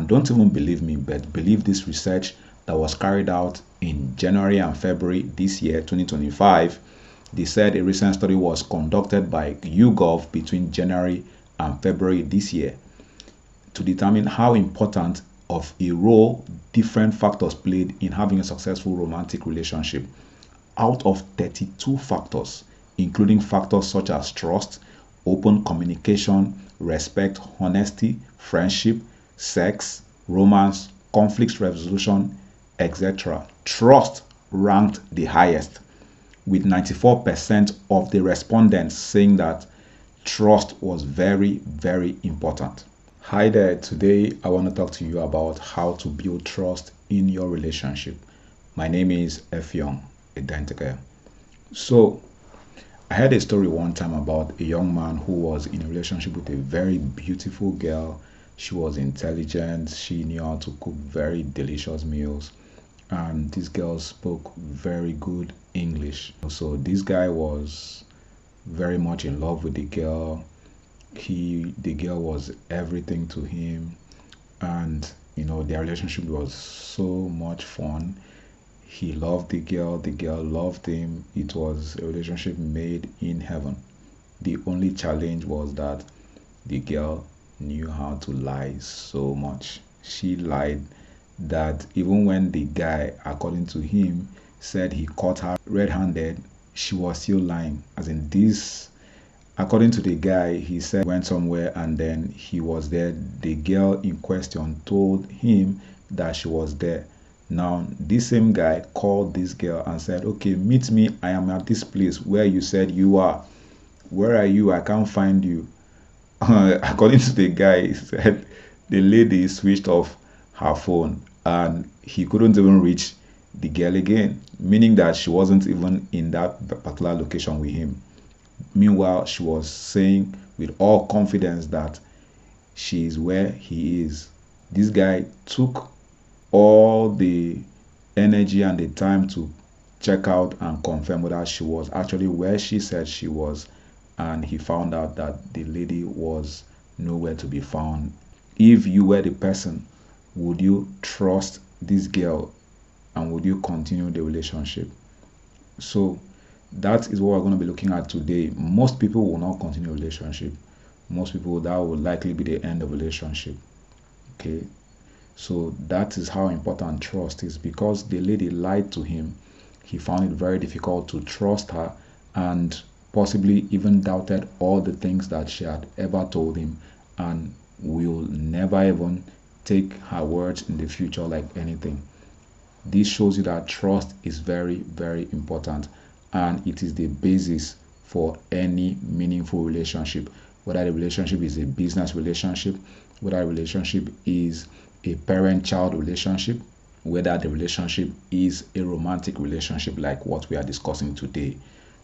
And don't even believe me, but believe this research that was carried out in January and February this year, 2025. They said a recent study was conducted by YouGov between January and February this year to determine how important of a role different factors played in having a successful romantic relationship. Out of 32 factors, including factors such as trust, open communication, respect, honesty, friendship, sex, romance, conflict resolution, etc., trust ranked the highest, with 94% of the respondents saying that trust was very, very important. Hi there, today I want to talk to you about how to build trust in your relationship. My name is Effiong Identica. So, I heard a story one time about a young man who was in a relationship with a very beautiful girl. She was intelligent, she knew how to cook very delicious meals, and this girl spoke very good English. So this guy was very much in love with the girl. The girl was everything to him, and their relationship was so much fun. He loved the girl loved him. It was a relationship made in heaven. The only challenge was that the girl knew how to lie so much. She lied that even when the guy, according to him, said he caught her red-handed, she was still lying. As in this, according to the guy, he said he went somewhere and then he was there. The girl in question told him that she was there. Now, this same guy called this girl and said, okay, meet me. I am at this place where you said you are. Where are you? I can't find you. According to the guy, he said the lady switched off her phone and he couldn't even reach the girl again, meaning that she wasn't even in that particular location with him. Meanwhile, she was saying with all confidence that she is where he is. This guy took all the energy and the time to check out and confirm whether she was actually where she said she was, and he found out that the lady was nowhere to be found. If you were the person, would you trust this girl and would you continue the relationship? So that is what we're going to be looking at today. Most people will not continue a relationship. Most people, that will likely be the end of a relationship. Okay, so that is how important trust is, because the lady lied to him. He found it very difficult to trust her and possibly even doubted all the things that she had ever told him, and will never even take her words in the future like anything. This shows you that trust is very, very important, and it is the basis for any meaningful relationship, whether the relationship is a business relationship, whether the relationship is a parent-child relationship, whether the relationship is a romantic relationship like what we are discussing today.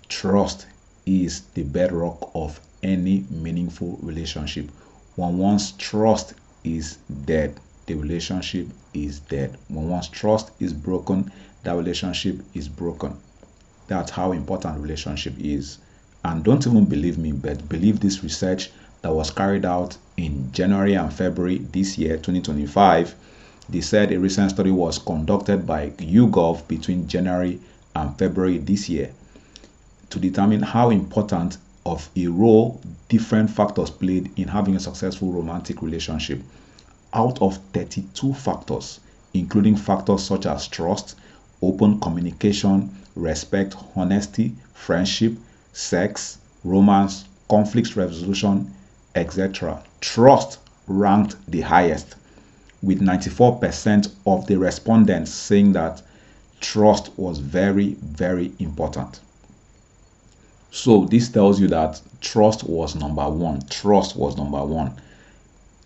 Trust is the bedrock of any meaningful relationship. When one's trust is dead, the relationship is dead. When one's trust is broken, that relationship is broken. That's how important relationship is. And don't even believe me, but believe this research that was carried out in January and February this year, 2025. They said a recent study was conducted by YouGov between January and February this year to determine how important of a role different factors played in having a successful romantic relationship. Out of 32 factors, including factors such as trust, open communication, respect, honesty, friendship, sex, romance, conflict resolution, etc., trust ranked the highest, with 94% of the respondents saying that trust was very, very important. So this tells you that trust was number one. Trust was number one.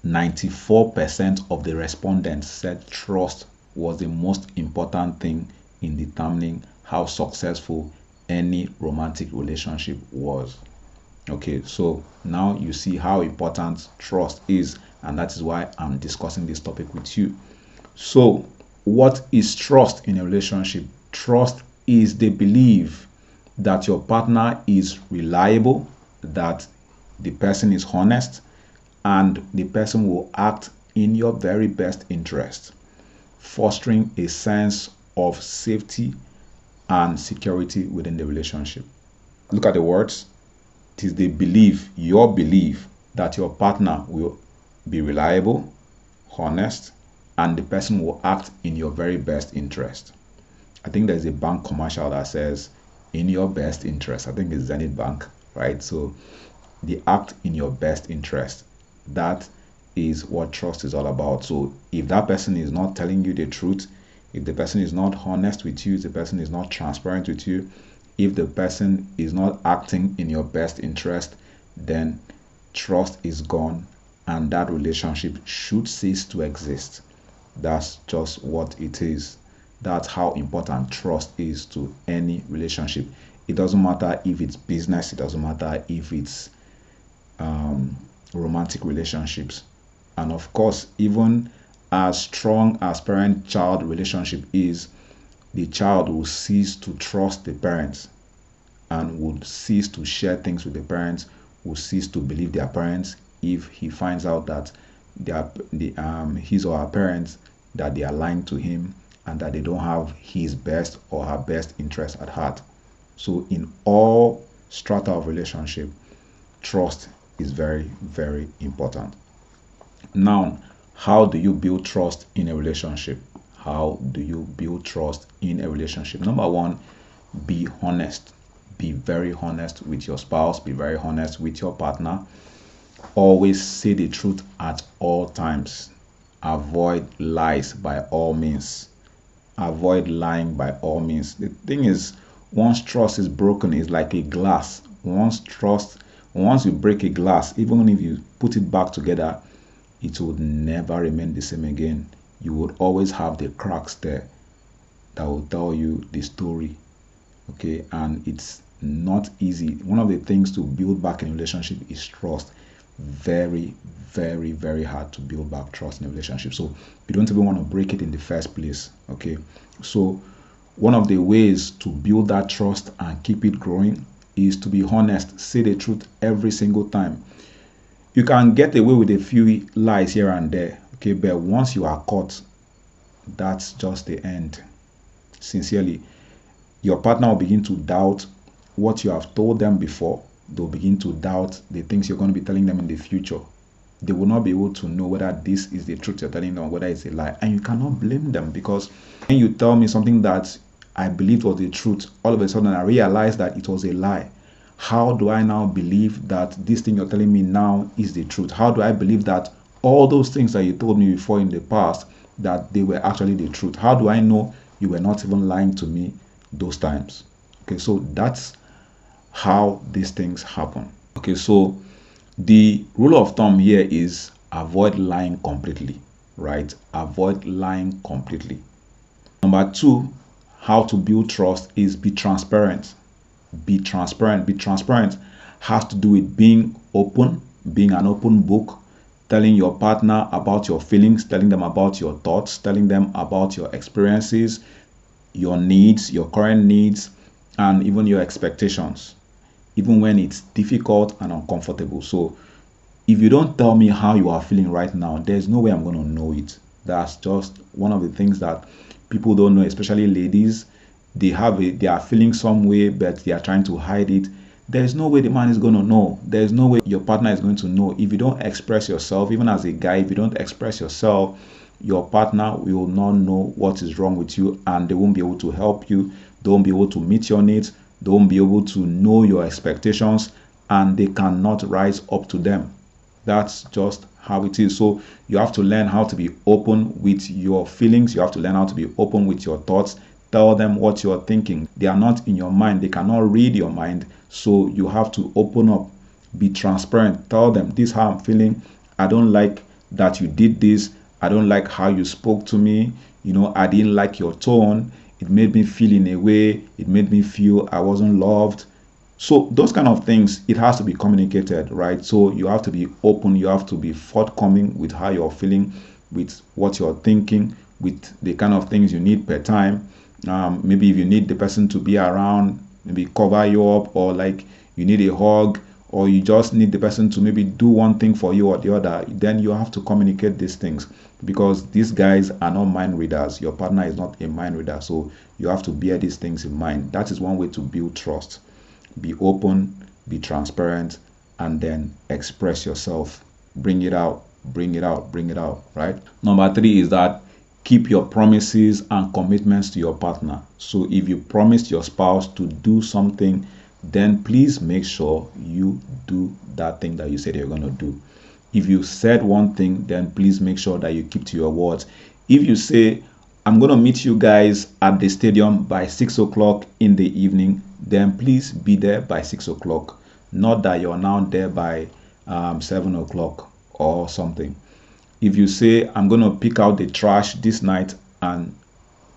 94% of the respondents said trust was the most important thing in determining how successful any romantic relationship was. Okay, so now you see how important trust is, and that is why I'm discussing this topic with you. So, what is trust in a relationship? Trust is the belief that your partner is reliable, that the person is honest, and the person will act in your very best interest, fostering a sense of safety and security within the relationship. Look at the words. It is the belief, your belief, that your partner will be reliable, honest, and the person will act in your very best interest. I think there's a bank commercial that says, in your best interest. I think it's Zenith Bank, right? So the act in your best interest. That is what trust is all about. So if that person is not telling you the truth, if the person is not honest with you, if the person is not transparent with you, if the person is not acting in your best interest, then trust is gone and that relationship should cease to exist. That's just what it is. That's how important trust is to any relationship. It doesn't matter if it's business, it doesn't matter if it's romantic relationships. And of course, even as strong as parent-child relationship is, the child will cease to trust the parents and would cease to share things with the parents, will cease to believe their parents if he finds out that his or her parents, that they are lying to him and that they don't have his best or her best interest at heart. So in all strata of relationship, trust is very, very important. Now, how do you build trust in a relationship? How do you build trust in a relationship? Number one, be honest. Be very honest with your spouse. Be very honest with your partner. Always say the truth at all times. Avoid lies by all means. Avoid lying by all means. The thing is, once trust is broken, it's like a glass. Once you break a glass, even if you put it back together, it would never remain the same again. You would always have the cracks there that will tell you the story. Okay, and it's not easy. One of the things to build back in a relationship is trust. Very, very, very hard to build back trust in a relationship. So you don't even want to break it in the first place. Okay, so one of the ways to build that trust and keep it growing is to be honest. Say the truth every single time. You can get away with a few lies here and there, okay, but once you are caught, that's just the end. Sincerely, your partner will begin to doubt what you have told them before. They'll begin to doubt the things you're going to be telling them in the future. They will not be able to know whether this is the truth you're telling them or whether it's a lie. And you cannot blame them, because when you tell me something that I believed was the truth, all of a sudden I realized that it was a lie. How do I now believe that this thing you're telling me now is the truth? How do I believe that all those things that you told me before in the past, that they were actually the truth? How do I know you were not even lying to me those times? Okay, so that's how these things happen. Okay, so the rule of thumb here is avoid lying completely, right? Avoid lying completely. Number two, how to build trust is be transparent. Be transparent. Be transparent has to do with being open, being an open book, telling your partner about your feelings, telling them about your thoughts, telling them about your experiences, your needs, your current needs, and even your expectations, even when it's difficult and uncomfortable. So if you don't tell me how you are feeling right now, there's no way I'm going to know it. That's just one of the things that people don't know, especially ladies. They are feeling some way, but they are trying to hide it. There's no way the man is going to know. There's no way your partner is going to know. If you don't express yourself, even as a guy, if you don't express yourself, your partner will not know what is wrong with you, and they won't be able to help you. They won't be able to meet your needs. They won't be able to know your expectations, and they cannot rise up to them. That's just how it is. So you have to learn how to be open with your feelings. You have to learn how to be open with your thoughts. Tell them what you're thinking. They are not in your mind. They cannot read your mind. So you have to open up. Be transparent. Tell them, this is how I'm feeling. I don't like that you did this. I don't like how you spoke to me. I didn't like your tone. It made me feel in a way. It made me feel I wasn't loved. So those kind of things, it has to be communicated, right? So you have to be open. You have to be forthcoming with how you're feeling, with what you're thinking, with the kind of things you need per time. Maybe if you need the person to be around, maybe cover you up, or like you need a hug, or you just need the person to maybe do one thing for you or the other, then you have to communicate these things, because these guys are not mind readers. Your partner is not a mind reader, so you have to bear these things in mind. That is one way to build trust. Be open, be transparent, and then express yourself. Bring it out, bring it out, bring it out, right? Number 3 is that keep your promises and commitments to your partner. So if you promised your spouse to do something, then please make sure you do that thing that you said you're going to do. If you said one thing, then please make sure that you keep to your words. If you say, I'm going to meet you guys at the stadium by 6 o'clock in the evening, then please be there by 6 o'clock. Not that you're now there by 7 o'clock or something. If you say, I'm going to pick out the trash this night and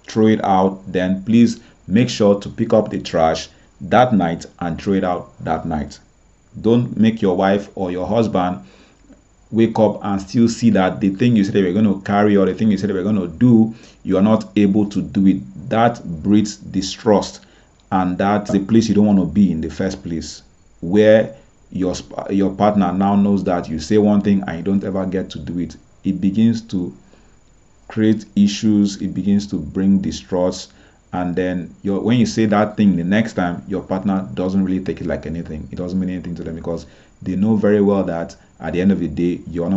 throw it out, then please make sure to pick up the trash that night and throw it out that night. Don't make your wife or your husband wake up and still see that the thing you said they were going to carry or the thing you said they were going to do, you are not able to do it. That breeds distrust, and that's the place you don't want to be in the first place, where your partner now knows that you say one thing and you don't ever get to do it. It begins to create issues, it begins to bring distrust, and then when you say that thing the next time, your partner doesn't really take it like anything. It doesn't mean anything to them, because they know very well that at the end of the day, you're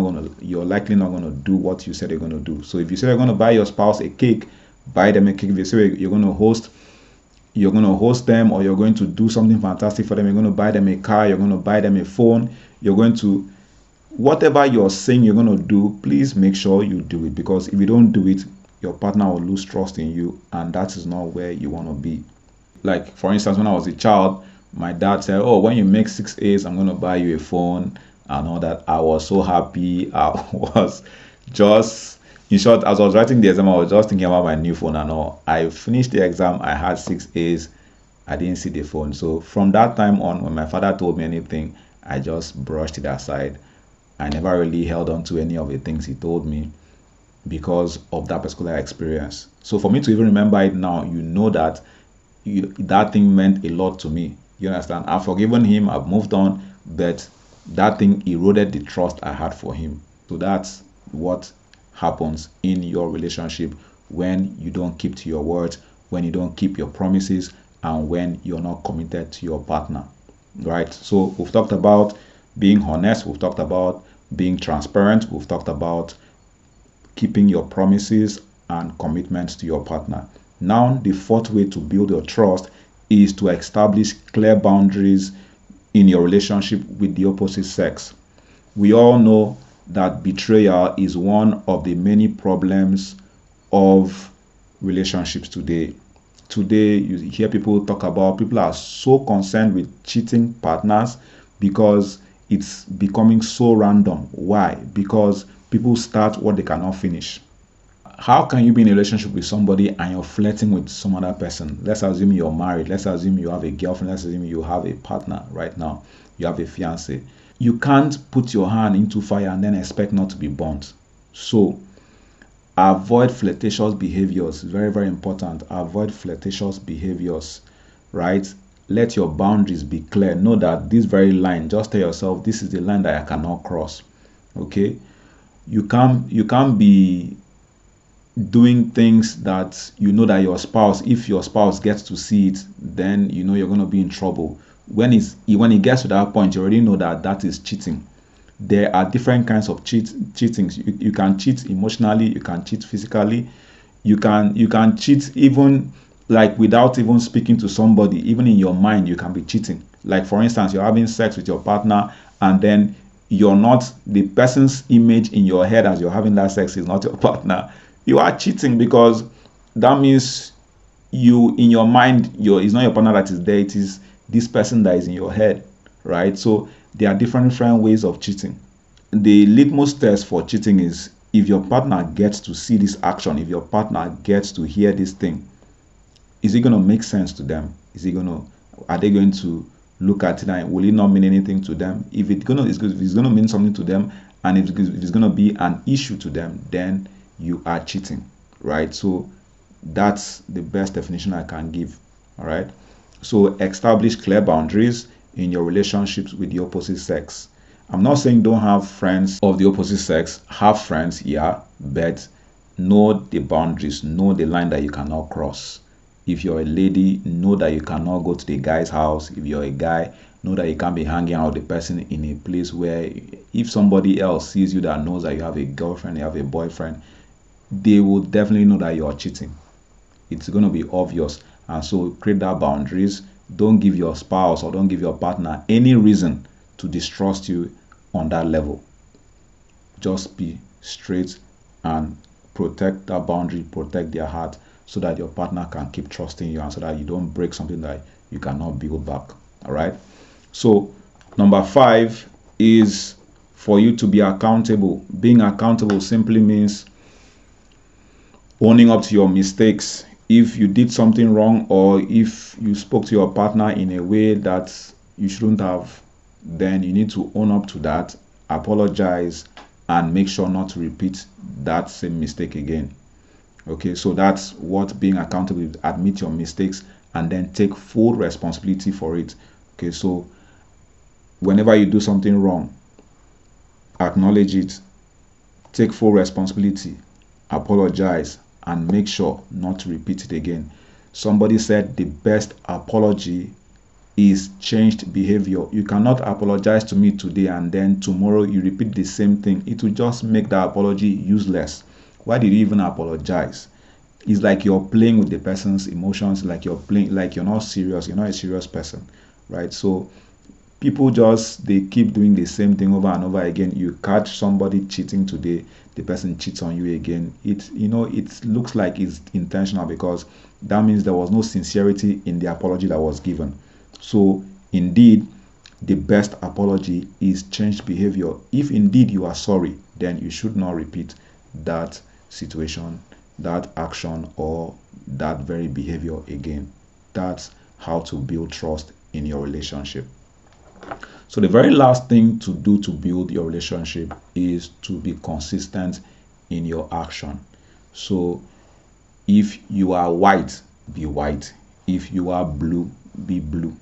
likely not going to do what you said you're going to do. So if you say you're going to buy your spouse a cake, buy them a cake. If you say you're going to host them, or you're going to do something fantastic for them, you're going to buy them a car, you're going to buy them a phone, you're going to, whatever you're saying you're going to do, please make sure you do it, because if you don't do it, your partner will lose trust in you, and that is not where you want to be. Like, for instance, when I was a child, my dad said, oh, when you make 6 A's, I'm going to buy you a phone and all that. I was so happy. I was just, in short, as I was writing the exam, I was just thinking about my new phone and all. I finished the exam, I had 6 A's, I didn't see the phone. So from that time on, when my father told me anything, I just brushed it aside. I never really held on to any of the things he told me, because of that particular experience. So for me to even remember it now, you know that that thing meant a lot to me. You understand? I've forgiven him, I've moved on, but that thing eroded the trust I had for him. So that's what happens in your relationship when you don't keep to your words, when you don't keep your promises, and when you're not committed to your partner. Right? So we've talked about being honest, we've talked about being transparent, we've talked about keeping your promises and commitments to your partner. Now, the fourth way to build your trust is to establish clear boundaries in your relationship with the opposite sex. We all know that betrayal is one of the many problems of relationships today. Today, you hear people talk about, people are so concerned with cheating partners because it's becoming so random. Why? Because people start what they cannot finish. How can you be in a relationship with somebody and you're flirting with some other person? Let's assume you're married. Let's assume you have a girlfriend. Let's assume you have a partner right now. You have a fiance. You can't put your hand into fire and then expect not to be burnt. So avoid flirtatious behaviors. Very, very important. Avoid flirtatious behaviors, right? Let your boundaries be clear. Know that this very line, just tell yourself, this is the line that I cannot cross. Okay? You can't be doing things that you know that your spouse, if your spouse gets to see it, then you know you're going to be in trouble. When it gets to that point, you already know that that is cheating. There are different kinds of cheating. You can cheat emotionally, you can cheat physically, you can cheat even like without even speaking to somebody. Even in your mind, you can be cheating. Like, for instance, you're having sex with your partner, and then you're not, the person's image in your head as you're having that sex is not your partner. You are cheating, because that means you, in your mind, it's not your partner that is there, it is this person that is in your head, right? So there are different ways of cheating. The litmus test for cheating is if your partner gets to see this action, if your partner gets to hear this thing, is it going to make sense to them? Are they going to look at it and will it not mean anything to them? If it's going to mean something to them, and if it's going to be an issue to them, then you are cheating, right? So that's the best definition I can give. All right. So establish clear boundaries in your relationships with the opposite sex. I'm not saying don't have friends of the opposite sex. Have friends, yeah, but know the boundaries, know the line that you cannot cross. If you're a lady, know that you cannot go to the guy's house. If you're a guy, know that you can't be hanging out with the person in a place where if somebody else sees you that knows that you have a girlfriend, you have a boyfriend, they will definitely know that you're cheating. It's going to be obvious. And so create that boundaries. Don't give your spouse or don't give your partner any reason to distrust you on that level. Just be straight and protect that boundary, protect their heart, so that your partner can keep trusting you and so that you don't break something that you cannot build back. All right. So number 5 is for you to be accountable. Being accountable simply means owning up to your mistakes. If you did something wrong or if you spoke to your partner in a way that you shouldn't have, then you need to own up to that, apologize, and make sure not to repeat that same mistake again. Okay, so that's what being accountable is. Admit your mistakes and then take full responsibility for it. Okay, so whenever you do something wrong, acknowledge it, take full responsibility, apologize, and make sure not to repeat it again. Somebody said the best apology is changed behavior. You cannot apologize to me today and then tomorrow you repeat the same thing. It will just make the apology useless. Why did you even apologize? It's like you're playing with the person's emotions, like you're not serious, you're not a serious person, right? So people they keep doing the same thing over and over again. You catch somebody cheating today, the person cheats on you again. It looks like it's intentional because that means there was no sincerity in the apology that was given. So indeed, the best apology is changed behavior. If indeed you are sorry, then you should not repeat that situation, that action, or that very behavior again. That's how to build trust in your relationship. So the very last thing to do to build your relationship is to be consistent in your action. So if you are white, be white. If you are blue, be blue.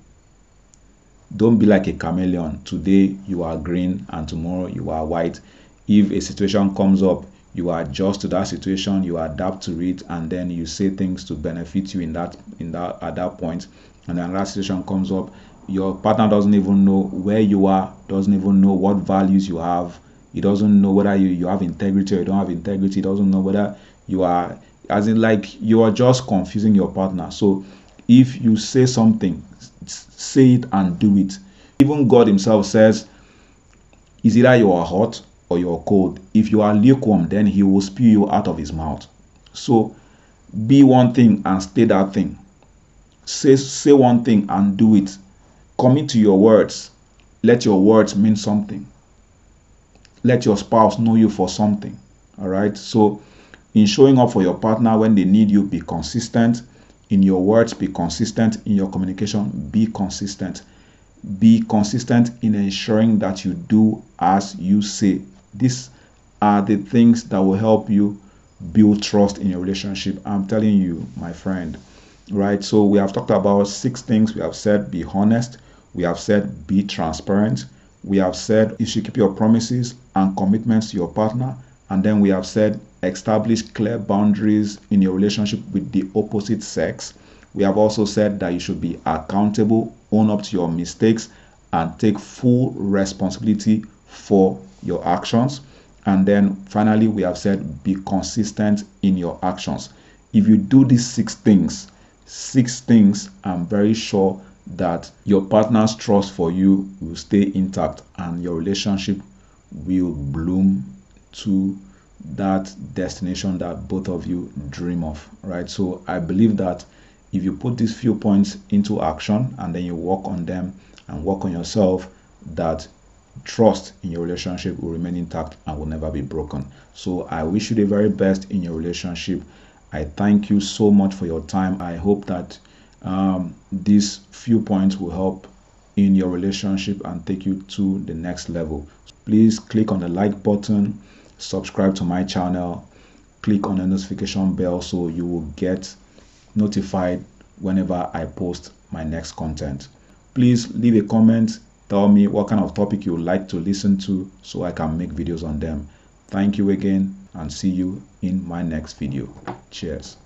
Don't be like a chameleon. Today you are green and tomorrow you are white. If a situation comes up, you adjust to that situation, you adapt to it, and then you say things to benefit you at that point. And then that situation comes up, your partner doesn't even know where you are, doesn't even know what values you have. He doesn't know whether you have integrity or you don't have integrity. He doesn't know whether you are, as in like you are just confusing your partner. So if you say something, say it and do it. Even God himself says, is either you are hot or you are cold. If you are lukewarm, then he will spew you out of his mouth. So be one thing and stay that thing. Say one thing and do it. Commit to your words. Let your words mean something. Let your spouse know you for something. All right. So in showing up for your partner when they need you, be consistent. In your words, be consistent. In your communication, be consistent. Be consistent in ensuring that you do as you say. These are the things that will help you build trust in your relationship. I'm telling you, my friend. Right? So we have talked about 6 things. We have said be honest. We have said be transparent. We have said you should keep your promises and commitments to your partner. And then we have said establish clear boundaries in your relationship with the opposite sex. We have also said that you should be accountable, own up to your mistakes, and take full responsibility for your actions. And then finally, we have said be consistent in your actions. If you do these 6 things, I'm very sure that your partner's trust for you will stay intact and your relationship will bloom to that destination that both of you dream of, right? So I believe that if you put these few points into action and then you work on them and work on yourself, that trust in your relationship will remain intact and will never be broken. So I wish you the very best in your relationship. I thank you so much for your time. I hope that these few points will help in your relationship and take you to the next level. Please click on the like button, subscribe to my channel, click on the notification bell so you will get notified whenever I post my next content. Please leave a comment. Tell me what kind of topic you would like to listen to so I can make videos on them. Thank you again and see you in my next video. Cheers.